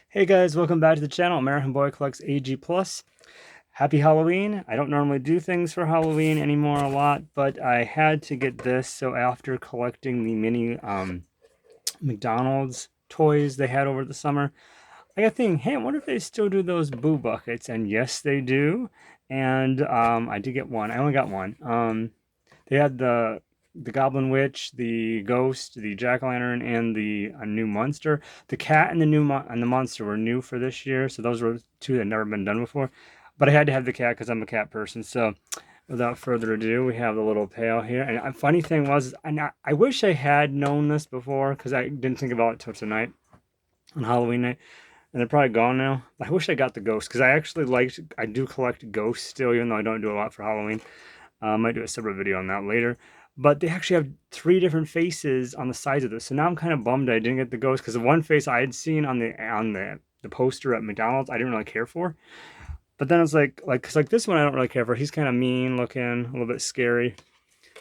Hey guys, welcome back to the channel. American Boy Collects AG Plus. Happy Halloween. I don't normally do things for Halloween anymore a lot, but I had to get this. So after collecting the mini McDonald's toys they had over the summer, I got thinking, hey, I wonder if they still do those boo buckets. And yes, they do. And I did get one. I only got one. They had the Goblin Witch, the Ghost, the Jack-o'-lantern, and the new monster. The cat and the monster were new for this year, so those were two that had never been done before. But I had to have the cat because I'm a cat person. So without further ado, we have the little pail here. And a funny thing was, I wish I had known this before because I didn't think about it till tonight on Halloween night. And they're probably gone now. I wish I got the ghost because I do collect ghosts still, even though I don't do a lot for Halloween. I might do a separate video on that later. But they actually have three different faces on the sides of this. So now I'm kind of bummed I didn't get the ghost because the one face I had seen on the poster at McDonald's, I didn't really care for. But then it's cause like this one I don't really care for. He's kind of mean looking, a little bit scary.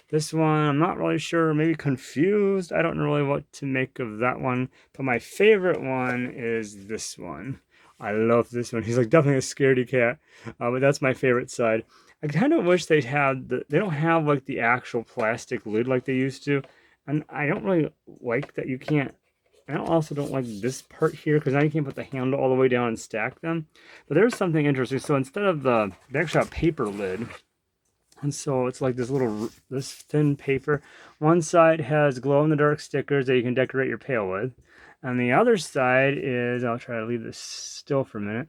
This one I'm not really sure, maybe confused. I don't know really what to make of that one. But my favorite one is this one. I love this one. He's like definitely a scaredy cat, but that's my favorite side. I kind of wish they'd had they don't have like the actual plastic lid like they used to, and I don't really like that you can't. I also don't like this part here because now you can't put the handle all the way down and stack them. But there's something interesting. So instead of they actually have paper lid, and so it's like this thin paper. One side has glow in the dark stickers that you can decorate your pail with, and the other side is, I'll try to leave this still for a minute,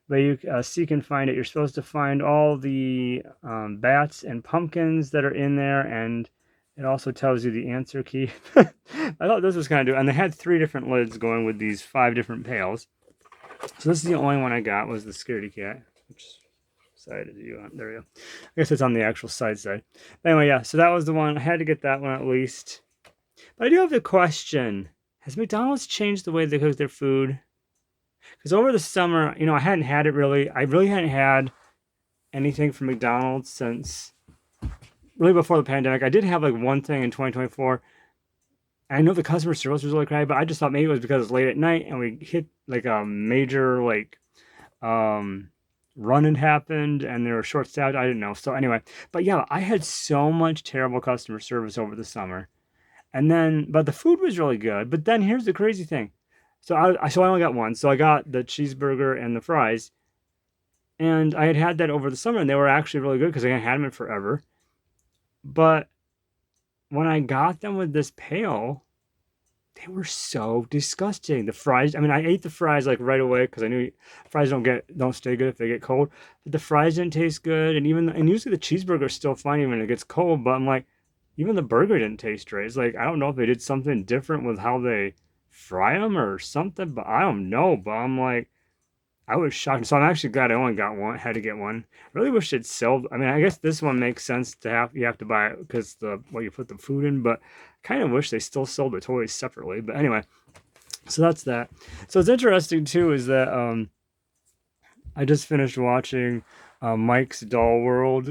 but you seek and find it. You're supposed to find all the bats and pumpkins that are in there, and it also tells you the answer key. I thought this was kind of, and they had three different lids going with these five different pails. So this is the only one I got was the scaredy cat. Oops. Side is you on. There we go. I guess it's on the actual side. But anyway, yeah, so that was the one. I had to get that one at least. But I do have the question. Has McDonald's changed the way they cook their food? Because over the summer, I hadn't had it really. I really hadn't had anything from McDonald's since really before the pandemic. I did have like one thing in 2024. And I know the customer service was really crappy, but I just thought maybe it was because it's late at night and we hit like a major run had happened and they were short staffed. I didn't know. So anyway, but yeah, I had so much terrible customer service over the summer. And then, but the food was really good. But then here's the crazy thing. So I only got one. So I got the cheeseburger and the fries. And I had that over the summer and they were actually really good because I hadn't had them in forever. But when I got them with this pail, they were so disgusting. The fries, I mean, I ate the fries like right away because I knew fries don't stay good if they get cold. But the fries didn't taste good, and usually the cheeseburger is still fine even when it gets cold. But I'm like, even the burger didn't taste right. It's like I don't know if they did something different with how they fry them or something, but I don't know. But I'm like, I was shocked. So I'm actually glad I only got one. Had to get one. I really wish they'd sell. I mean, I guess this one makes sense to have. You have to buy it because you put the food in. But kind of wish they still sold the toys separately. But anyway, so that's that. So it's interesting too is that I just finished watching Mike's Doll World.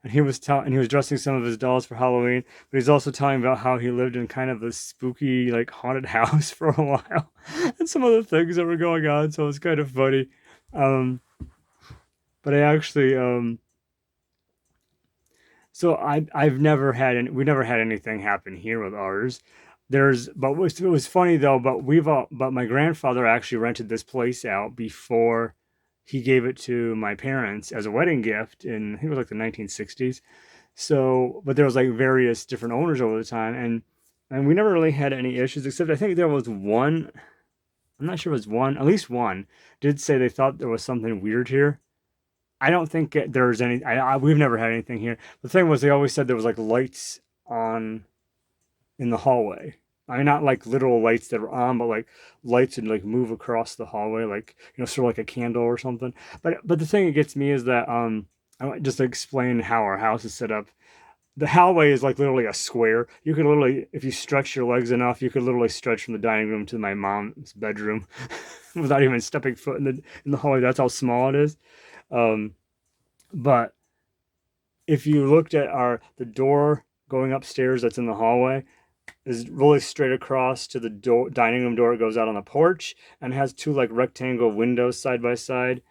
And he was dressing some of his dolls for Halloween, but he's also telling about how he lived in kind of a spooky, like haunted house for a while, and some of the things that were going on. So it's kind of funny. Um, but I actually, so I've never had we never had anything happen here with ours. It was funny though. But my grandfather actually rented this place out before he gave it to my parents as a wedding gift in I think it was like the 1960s. So, but there was like various different owners over the time, and we never really had any issues except I think there was one. I'm not sure it was one. At least one did say they thought there was something weird here. I don't think there's any. We've never had anything here. The thing was, they always said there was like lights on in the hallway. I mean, not like literal lights that were on, but like lights and like move across the hallway, like sort of like a candle or something. But the thing that gets me is that I want just to explain how our house is set up. The hallway is like literally a square. You could literally, if you stretch your legs enough, you could literally stretch from the dining room to my mom's bedroom without even stepping foot in the hallway. That's how small it is. Um, but if you looked at the door going upstairs that's in the hallway, is really straight across to the door, dining room door. It goes out on the porch and has two like rectangle windows side by side.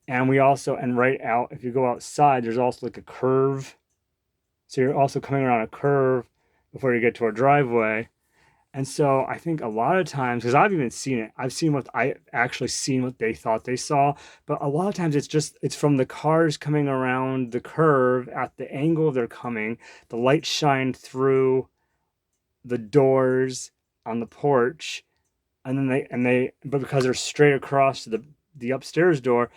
And we also, and right out, if you go outside, there's also like a curve. So you're also coming around a curve before you get to our driveway. And so I think a lot of times, because I've even seen it, I've seen what I actually seen what they thought they saw, but a lot of times it's from the cars coming around the curve at the angle they're coming. The light shine through the doors on the porch, and then but because they're straight across to the upstairs door,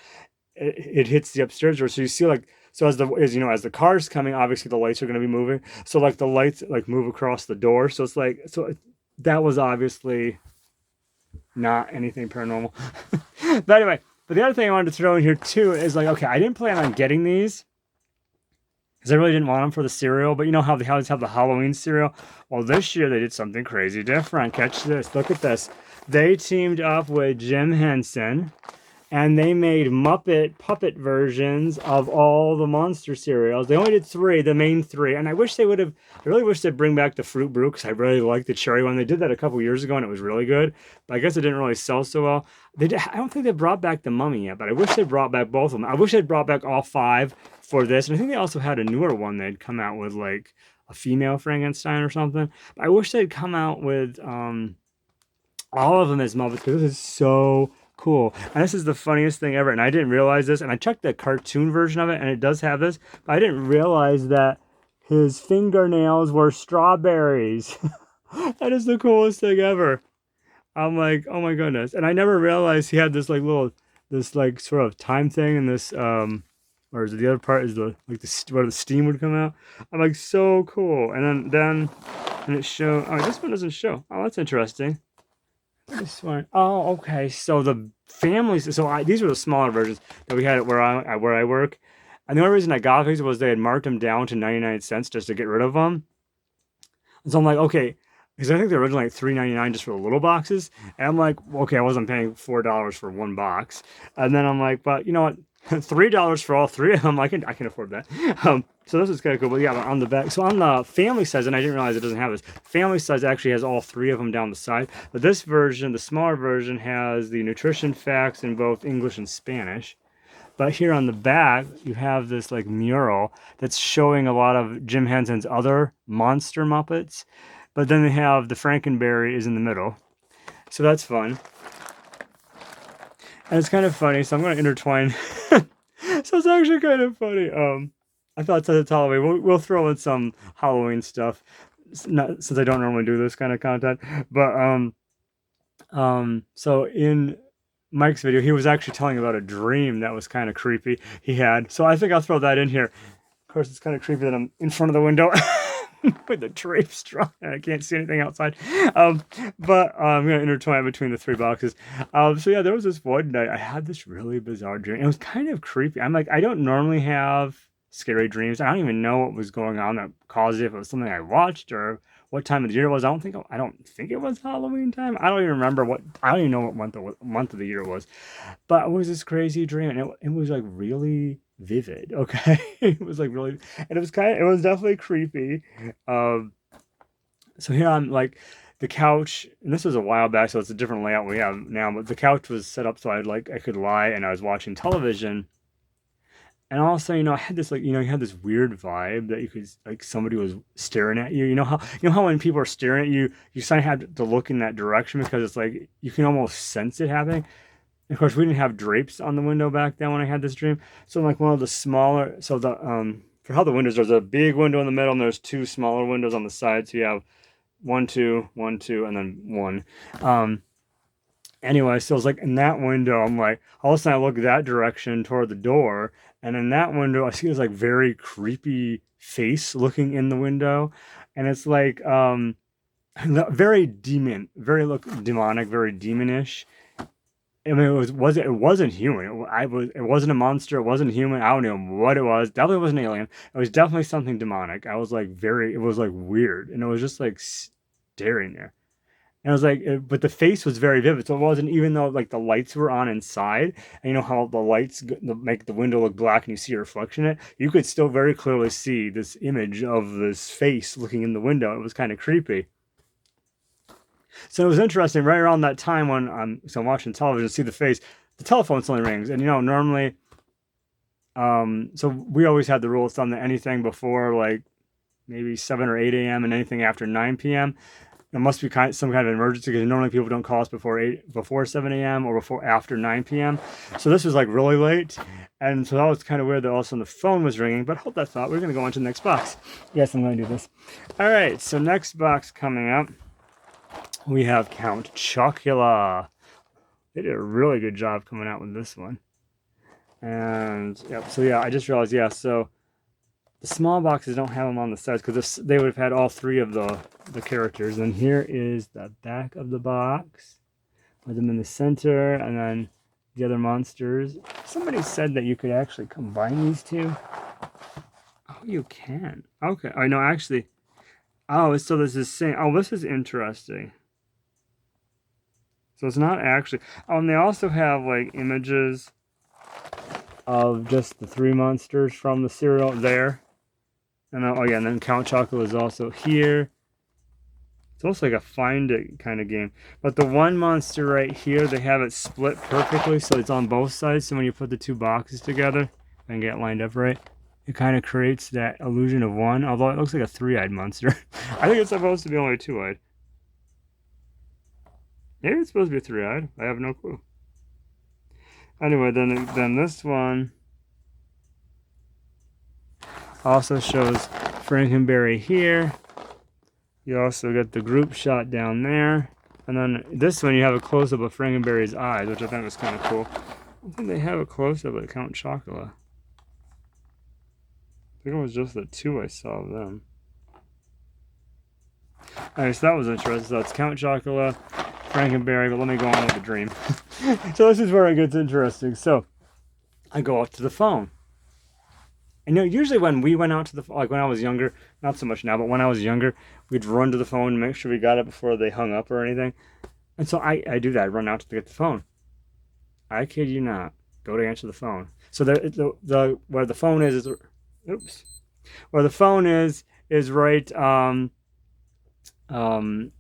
it hits the upstairs door. So you see like so as the car's coming, obviously the lights are going to be moving. So like the lights like move across the door. So it's like that was obviously not anything paranormal. But anyway, but the other thing I wanted to throw in here too is like, okay, I didn't plan on getting these because I really didn't want them for the cereal. But you know how they always have the Halloween cereal? Well, this year they did something crazy different. Catch this. Look at this. They teamed up with Jim Henson and they made Muppet puppet versions of all the monster cereals. They only did three, the main three, and I really wish they'd bring back the Fruit Brew because I really liked the cherry one. They did that a couple years ago and it was really good, but I guess it didn't really sell so well. I don't think they brought back the Mummy yet, but I wish they brought back both of them. I wish they'd brought back all five for this, and I think they also had a newer one they'd come out with, like a female Frankenstein or something. But I wish they'd come out with all of them as Muppets because this is so cool. And this is the funniest thing ever. And I didn't realize this. And I checked the cartoon version of it, and it does have this. But I didn't realize that his fingernails were strawberries. That is the coolest thing ever. I'm like, oh my goodness. And I never realized he had this this like sort of time thing, and this or is it the other part is the like where the steam would come out. I'm like, so cool. And and it showed. Oh, this one doesn't show. Oh, that's interesting. This one. Oh, okay. So the families. So these were the smaller versions that we had at where I work, and the only reason I got these was they had marked them down to 99 cents just to get rid of them. And so I'm like, okay, because I think they're originally like $3.99 just for the little boxes, and I'm like, okay, I wasn't paying $4 for one box, and then I'm like, but you know what? $3 for all three of them, I can afford that. So this is kind of cool. But yeah, on the back, so on the family size, and I didn't realize it doesn't have this. Family size actually has all three of them down the side. But this version, the smaller version, has the nutrition facts in both English and Spanish. But here on the back, you have this like mural that's showing a lot of Jim Henson's other monster Muppets. But then they have the Frankenberry is in the middle. So that's fun. And it's kind of funny, so I'm going to intertwine. So it's actually kind of funny. I thought since it's Halloween, we'll throw in some Halloween stuff, not, since I don't normally do this kind of content. But so in Mike's video, he was actually telling about a dream that was kind of creepy he had. So I think I'll throw that in here. Of course, it's kind of creepy that I'm in front of the window with the drapes drawn and I can't see anything outside. But I'm going to intertwine between the three boxes. So yeah, there was this one night I had this really bizarre dream. It was kind of creepy. I'm like, I don't normally have scary dreams. I don't even know what was going on that caused it. If it was something I watched or what time of the year it was. I don't think it was Halloween time. I don't even remember I don't even know what month of the year it was. But it was this crazy dream, and it was like really vivid. Okay, it was like really, and it was definitely creepy. So here I'm like the couch, and this was a while back, so it's a different layout we have now. But the couch was set up so I could lie, and I was watching television. And also, I had this you had this weird vibe that you could like somebody was staring at you. You know how when people are staring at you, you kind of have to look in that direction because it's like you can almost sense it happening. And of course, we didn't have drapes on the window back then when I had this dream. So like one of the smaller, so the for how the windows, there's a big window in the middle and there's two smaller windows on the side. So you have 1, 2, 1, 2, and then 1. Anyway, so it's like in that window, I'm like, all of a sudden I look that direction toward the door, and in that window, I see this like very creepy face looking in the window, and it's like very very demonic, very demonish. I mean, it wasn't human. It wasn't a monster. It wasn't human. I don't know what it was. Definitely wasn't an alien. It was definitely something demonic. I was like it was like weird, and it was just like staring there. And I was like, but the face was very vivid. So it wasn't, even though like the lights were on inside, and you know how the lights make the window look black and you see a reflection in it, you could still very clearly see this image of this face looking in the window. It was kind of creepy. So it was interesting. Right around that time when so I'm watching television, see the face, the telephone suddenly rings, and normally, so we always had the rule of thumb that anything before like maybe 7 or 8 a.m. and anything after 9 p.m. It must be some kind of emergency because normally people don't call us before 7 a.m. or before after 9 p.m. So this was like really late. And so that was kind of weird that all of a sudden the phone was ringing, but hold that thought. We're going to go on to the next box. Yes, I'm going to do this. All right, so next box coming up, we have Count Chocula. They did a really good job coming out with this one. And yep, so yeah, I just realized, yeah, so the small boxes don't have them on the sides because they would have had all three of the characters. And here is the back of the box with them in the center, and then the other monsters. Somebody said that you could actually combine these two. Oh, you can. Okay. I know, actually. Oh, so this is saying. Oh, this is interesting. So it's not actually. Oh, and they also have like images of just the three monsters from the cereal there. And then, oh yeah, and then Count Chocula is also here. It's almost like a find it kind of game. But the one monster right here, they have it split perfectly, so it's on both sides. So when you put the two boxes together and get it lined up right, it kind of creates that illusion of one, although it looks like a three-eyed monster. I think it's supposed to be only two-eyed. Maybe it's supposed to be three-eyed. I have no clue. Anyway, then this one also shows Frankenberry here. You also get the group shot down there. And then this one, you have a close-up of Frankenberry's eyes, which I think was kind of cool. I think they have a close-up of Count Chocula. I think it was just the two I saw of them. Alright, so that was interesting. So that's Count Chocula, Frankenberry, but let me go on with the dream. So this is where it gets interesting. So I go up to the phone. And usually when we went out to the, like when I was younger, not so much now, but when I was younger, we'd run to the phone and make sure we got it before they hung up or anything. And so I do that. I run out to get the phone. I kid you not. Go to answer the phone. So where the phone is oops. Where the phone is right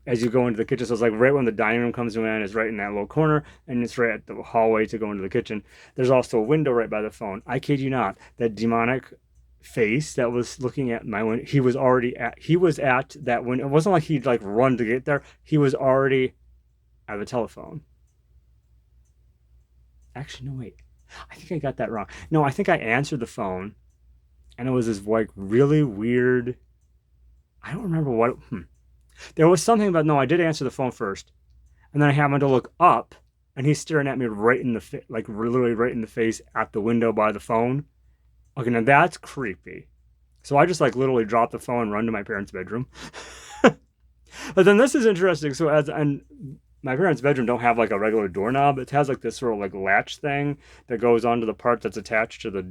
as you go into the kitchen. So it's like right when the dining room comes in, is right in that little corner, and it's right at the hallway to go into the kitchen. There's also a window right by the phone. I kid you not, that demonic face that was looking at my window, he was at that window. It wasn't like he'd like run to get there. He was already at the telephone. Actually, no, wait. I think I got that wrong. No, I think I answered the phone, and it was this like really weird, I don't remember what there was something about, no, I did answer the phone first. And then I happened to look up, and he's staring at me right in the like literally right in the face at the window by the phone. Okay, now that's creepy. So I just like literally dropped the phone and run to my parents' bedroom. But then this is interesting. So and my parents' bedroom don't have like a regular doorknob. It has like this sort of like latch thing that goes onto the part that's attached to the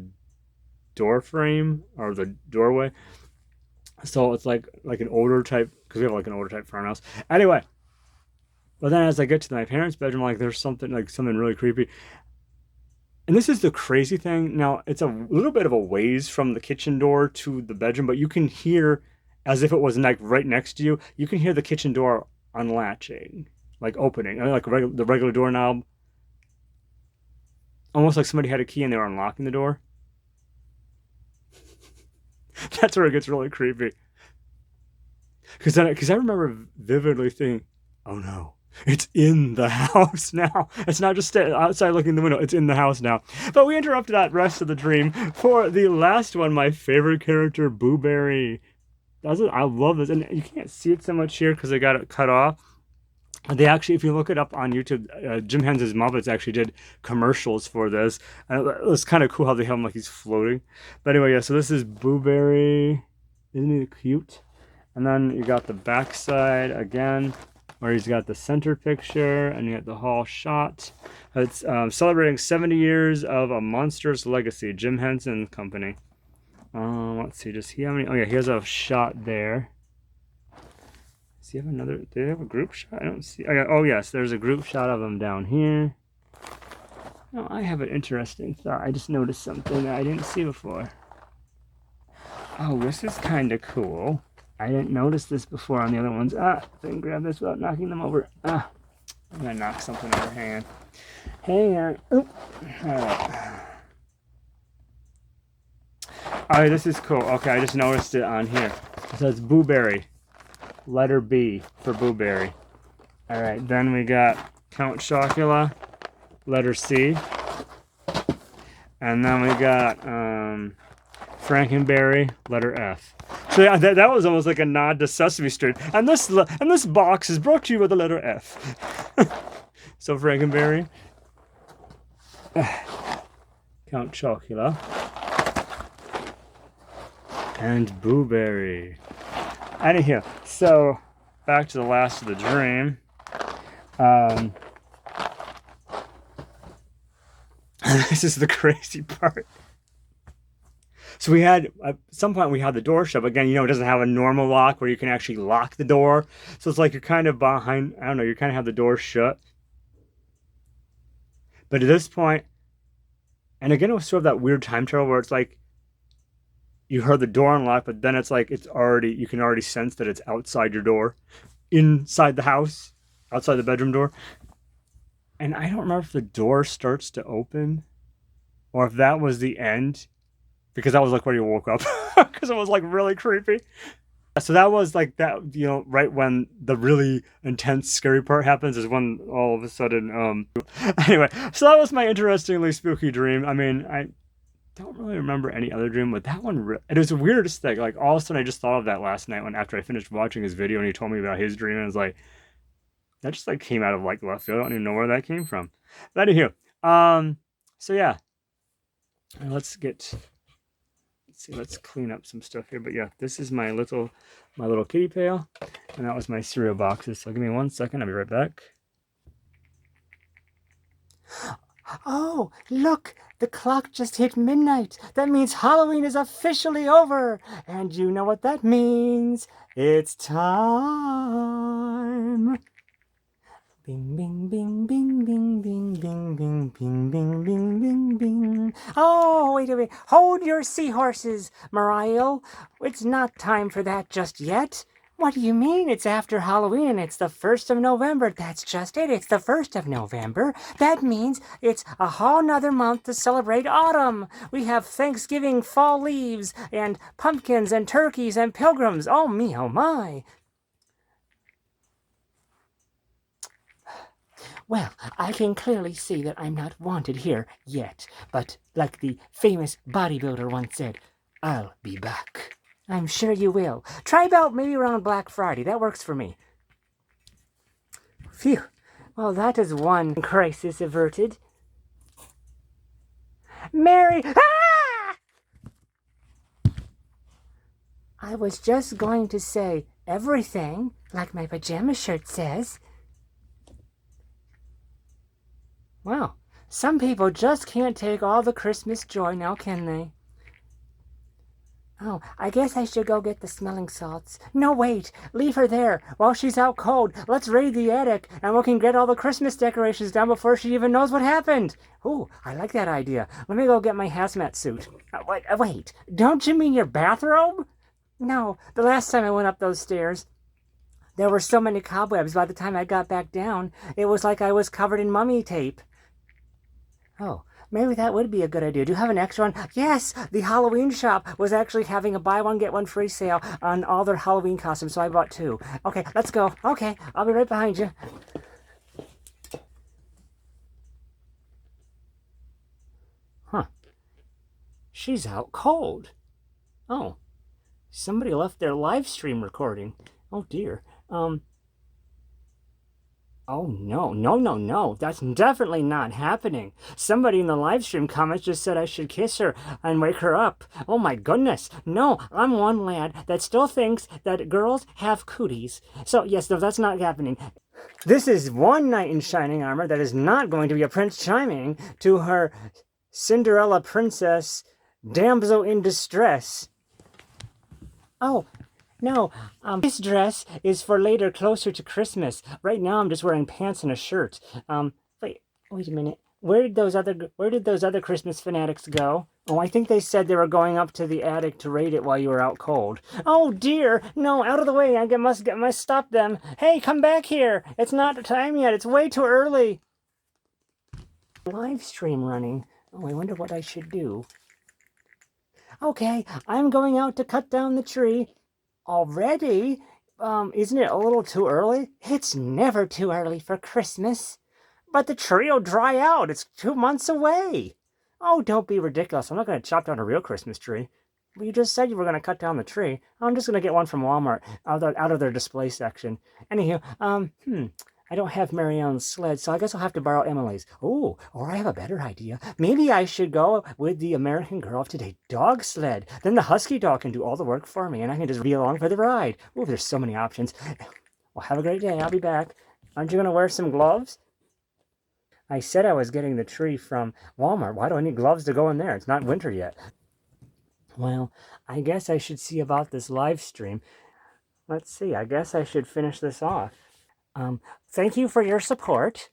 door frame or the doorway. So it's like an older type, because we have like an older type farmhouse. Anyway, but then as I get to my parents' bedroom, like there's something really creepy. And this is the crazy thing. Now, it's a little bit of a ways from the kitchen door to the bedroom, but you can hear, as if it was like right next to you, you can hear the kitchen door unlatching, like opening, like the regular doorknob. Almost like somebody had a key and they were unlocking the door. That's where it gets really creepy. Because I remember vividly thinking, oh no, it's in the house now. It's not just outside looking in the window, it's in the house now. But we interrupted that rest of the dream for the last one, my favorite character, Boo Berry. I love this. And you can't see it so much here because they got it cut off. They actually, if you look it up on YouTube, Jim Henson's Muppets actually did commercials for this. And it was kind of cool how they have him like he's floating. But anyway, yeah, so this is Boo Berry. Isn't he cute? And then you got the backside again, where he's got the center picture, and you got the hall shot. It's celebrating 70 years of a monstrous legacy, Jim Henson Company. Let's see, does he have any? Oh yeah, here's a shot there. Does he have another? Do they have a group shot? I don't see. Oh yes, there's a group shot of them down here. Oh, I have an interesting thought. I just noticed something that I didn't see before. Oh, this is kind of cool. I didn't notice this before on the other ones. Didn't grab this without knocking them over. I'm gonna knock something over. Hang on. Hang on. Oop. Alright. Alright, this is cool. Okay, I just noticed it on here. It says Booberry. Letter B for Booberry. Alright, then we got Count Chocula. Letter C. And then we got Frankenberry. Letter F. So yeah, that was almost like a nod to Sesame Street. And this box is brought to you by the letter F. So Frankenberry. Count Chocula. And Booberry. Anyhow, so back to the last of the dream. This is the crazy part. So we had, at some point we had the door shut. Again, you know, it doesn't have a normal lock where you can actually lock the door. So it's like you're kind of behind, I don't know, you kind of have the door shut. But at this point, and again, it was sort of that weird time travel where it's like, you heard the door unlock, but then it's like, it's already, you can already sense that it's outside your door, inside the house, outside the bedroom door. And I don't remember if the door starts to open or if that was the end, because that was like where you woke up, because it was like really creepy. So that was like that, you know, right when the really intense scary part happens is when all of a sudden, anyway, so that was my interestingly spooky dream. I mean, I don't really remember any other dream, but that one, it was the weirdest thing. Like all of a sudden I just thought of that last night when after I finished watching his video and he told me about his dream, and I was like, that just like came out of like left field. I don't even know where that came from. But anywho, so yeah, let's see, let's clean up some stuff here. But yeah, this is my little kitty pail, and that was my cereal boxes. So give me 1 second, I'll be right back. Oh, look, the clock just hit midnight. That means Halloween is officially over. And you know what that means. It's time. Bing, bing, bing, bing, bing, bing, bing, bing, bing, bing, bing, bing, bing. Oh, wait a minute. Hold your seahorses, Mariah. It's not time for that just yet. What do you mean? It's after Halloween and it's the 1st of November. That's just it. It's the 1st of November. That means it's a whole nother month to celebrate autumn. We have Thanksgiving fall leaves and pumpkins and turkeys and pilgrims. Oh me, oh my. Well, I can clearly see that I'm not wanted here yet. But like the famous bodybuilder once said, I'll be back. I'm sure you will. Try about maybe around Black Friday. That works for me. Phew. Well, that is one crisis averted. Mary! Ah! I was just going to say everything, like my pajama shirt says. Well, some people just can't take all the Christmas joy now, can they? Oh, I guess I should go get the smelling salts. No, wait. Leave her there. While she's out cold, let's raid the attic, and we can get all the Christmas decorations down before she even knows what happened. Ooh, I like that idea. Let me go get my hazmat suit. Wait. Don't you mean your bathrobe? No, the last time I went up those stairs, there were so many cobwebs by the time I got back down, it was like I was covered in mummy tape. Oh. Maybe that would be a good idea. Do you have an extra one? Yes, the Halloween shop was actually having a buy one, get one free sale on all their Halloween costumes, so I bought 2. Okay, let's go. Okay, I'll be right behind you. Huh. She's out cold. Oh. Somebody left their live stream recording. Oh, dear. Oh, no. That's definitely not happening. Somebody in the live stream comments just said I should kiss her and wake her up. Oh, my goodness. No, I'm one lad that still thinks that girls have cooties. So, yes, no, that's not happening. This is one knight in shining armor that is not going to be a prince chiming to her Cinderella princess damsel in distress. Oh, no, this dress is for later, closer to Christmas. Right now, I'm just wearing pants and a shirt. Wait a minute. Where did those other Christmas fanatics go? Oh, I think they said they were going up to the attic to raid it while you were out cold. Oh dear! No, out of the way! I must stop them. Hey, come back here! It's not time yet. It's way too early. Live stream running. Oh, I wonder what I should do. Okay, I'm going out to cut down the tree. Already? Isn't it a little too early? It's never too early for Christmas. But the tree'll dry out. It's 2 months away. Oh, don't be ridiculous. I'm not going to chop down a real Christmas tree. Well, you just said you were going to cut down the tree. I'm just going to get one from Walmart out of their display section. Anywho, I don't have Marianne's sled, so I guess I'll have to borrow Emily's. Oh, or I have a better idea. Maybe I should go with the American Girl of Today dog sled. Then the husky dog can do all the work for me, and I can just be along for the ride. Oh, there's so many options. Well, have a great day. I'll be back. Aren't you going to wear some gloves? I said I was getting the tree from Walmart. Why do I need gloves to go in there? It's not winter yet. Well, I guess I should see about this live stream. Let's see. I guess I should finish this off. Thank you for your support.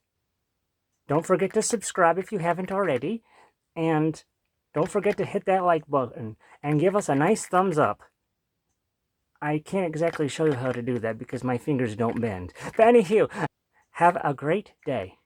Don't forget to subscribe if you haven't already. And don't forget to hit that like button and give us a nice thumbs up. I can't exactly show you how to do that because my fingers don't bend. But anywho, have a great day.